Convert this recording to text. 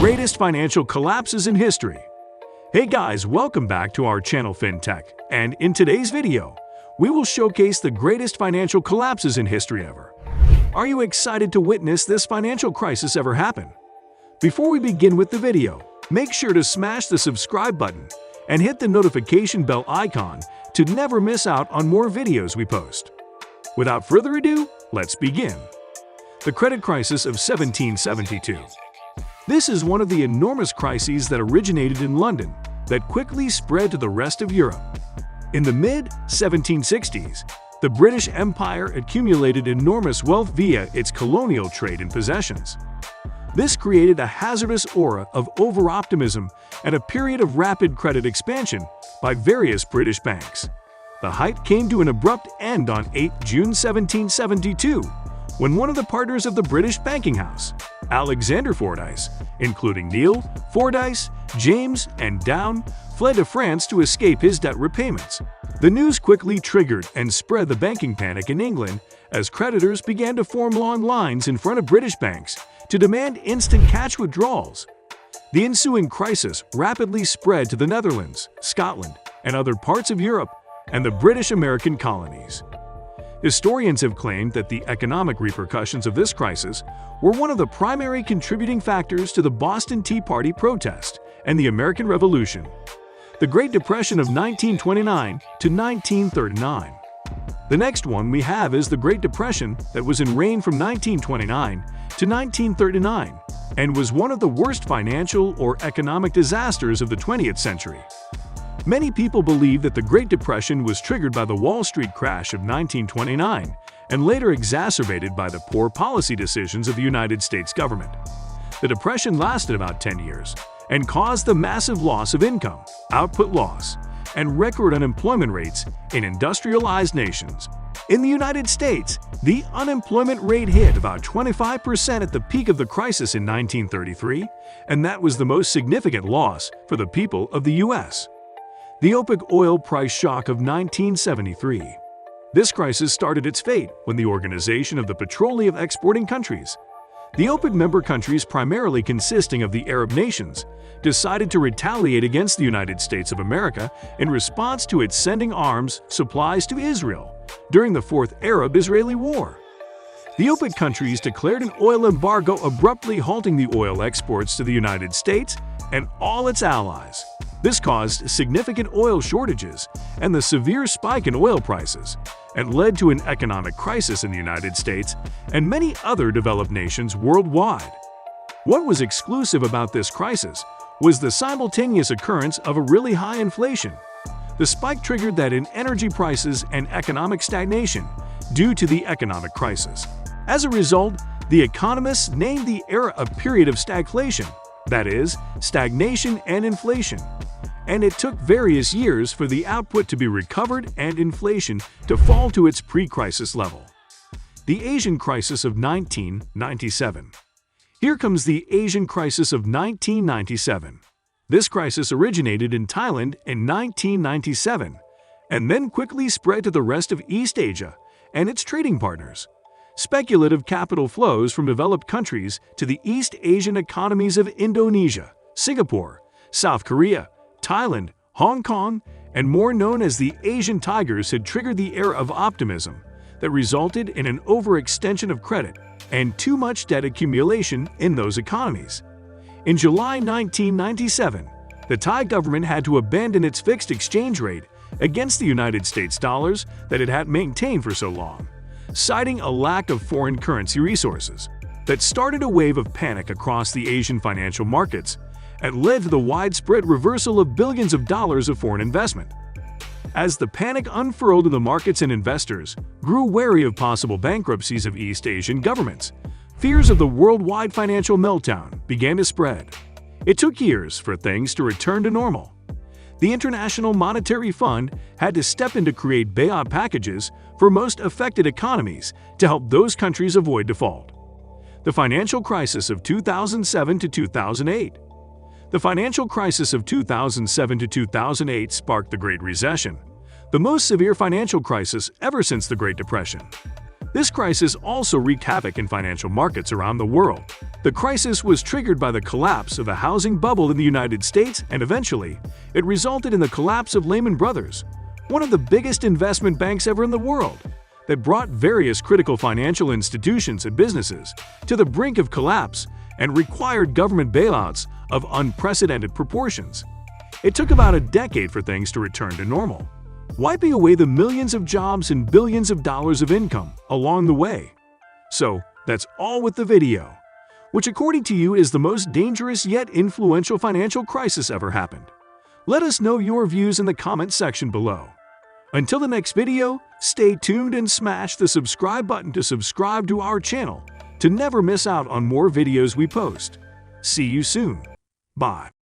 Greatest financial collapses in history. Hey guys, welcome back to our channel FinTech, and in today's video, we will showcase the greatest financial collapses in history ever. Are you excited to witness this financial crisis ever happen? Before we begin with the video, make sure to smash the subscribe button and hit the notification bell icon to never miss out on more videos we post. Without further ado, let's begin. The credit crisis of 1772. This is one of the enormous crises that originated in London that quickly spread to the rest of Europe. In the mid-1760s, the British Empire accumulated enormous wealth via its colonial trade and possessions. This created a hazardous aura of over-optimism and a period of rapid credit expansion by various British banks. The height came to an abrupt end on 8 June 1772, when one of the partners of the British banking house, Alexander Fordyce, including Neil, Fordyce, James, and Down, fled to France to escape his debt repayments. The news quickly triggered and spread the banking panic in England as creditors began to form long lines in front of British banks to demand instant cash withdrawals. The ensuing crisis rapidly spread to the Netherlands, Scotland, and other parts of Europe and the British American colonies. Historians have claimed that the economic repercussions of this crisis were one of the primary contributing factors to the Boston Tea Party protest and the American Revolution, the Great Depression of 1929 to 1939. The next one we have is the Great Depression that was in reign from 1929 to 1939 and was one of the worst financial or economic disasters of the 20th century. Many people believe that the Great Depression was triggered by the Wall Street crash of 1929 and later exacerbated by the poor policy decisions of the United States government. The Depression lasted about 10 years and caused the massive loss of income, output loss, and record unemployment rates in industrialized nations. In the United States, the unemployment rate hit about 25% at the peak of the crisis in 1933, and that was the most significant loss for the people of the U.S. The OPEC oil price shock of 1973. This crisis started its fate when the Organization of the Petroleum Exporting Countries, the OPEC member countries primarily consisting of the Arab nations, decided to retaliate against the United States of America in response to its sending arms supplies to Israel during the Fourth Arab-Israeli War. The OPEC countries declared an oil embargo, abruptly halting the oil exports to the United States and all its allies. This caused significant oil shortages and the severe spike in oil prices, and led to an economic crisis in the United States and many other developed nations worldwide. What was exclusive about this crisis was the simultaneous occurrence of a really high inflation. The spike triggered that in energy prices and economic stagnation due to the economic crisis. As a result, the economists named the era a period of stagflation, that is, stagnation and inflation. And it took various years for the output to be recovered and inflation to fall to its pre-crisis level. The Asian crisis of 1997. Here comes the Asian crisis of 1997. This crisis originated in Thailand in 1997 and then quickly spread to the rest of East Asia and its trading partners. Speculative capital flows from developed countries to the East Asian economies of Indonesia, Singapore, South Korea, Thailand, Hong Kong, and more known as the Asian Tigers had triggered the era of optimism that resulted in an overextension of credit and too much debt accumulation in those economies. In July 1997, the Thai government had to abandon its fixed exchange rate against the United States dollars that it had maintained for so long, citing a lack of foreign currency resources. That started a wave of panic across the Asian financial markets and led to the widespread reversal of billions of dollars of foreign investment. As the panic unfurled in the markets and investors grew wary of possible bankruptcies of East Asian governments, fears of the worldwide financial meltdown began to spread. It took years for things to return to normal. The International Monetary Fund had to step in to create bailout packages for most affected economies to help those countries avoid default. The financial crisis of 2007 to 2008. The financial crisis of 2007 to 2008 sparked the Great Recession, the most severe financial crisis ever since the Great Depression. This crisis also wreaked havoc in financial markets around the world. The crisis was triggered by the collapse of a housing bubble in the United States, and eventually, it resulted in the collapse of Lehman Brothers, one of the biggest investment banks ever in the world, that brought various critical financial institutions and businesses to the brink of collapse and required government bailouts of unprecedented proportions. It took about a decade for things to return to normal, wiping away the millions of jobs and billions of dollars of income along the way. So, that's all with the video. Which according to you is the most dangerous yet influential financial crisis ever happened? Let us know your views in the comment section below. Until the next video, stay tuned and smash the subscribe button to subscribe to our channel to never miss out on more videos we post. See you soon. Bye.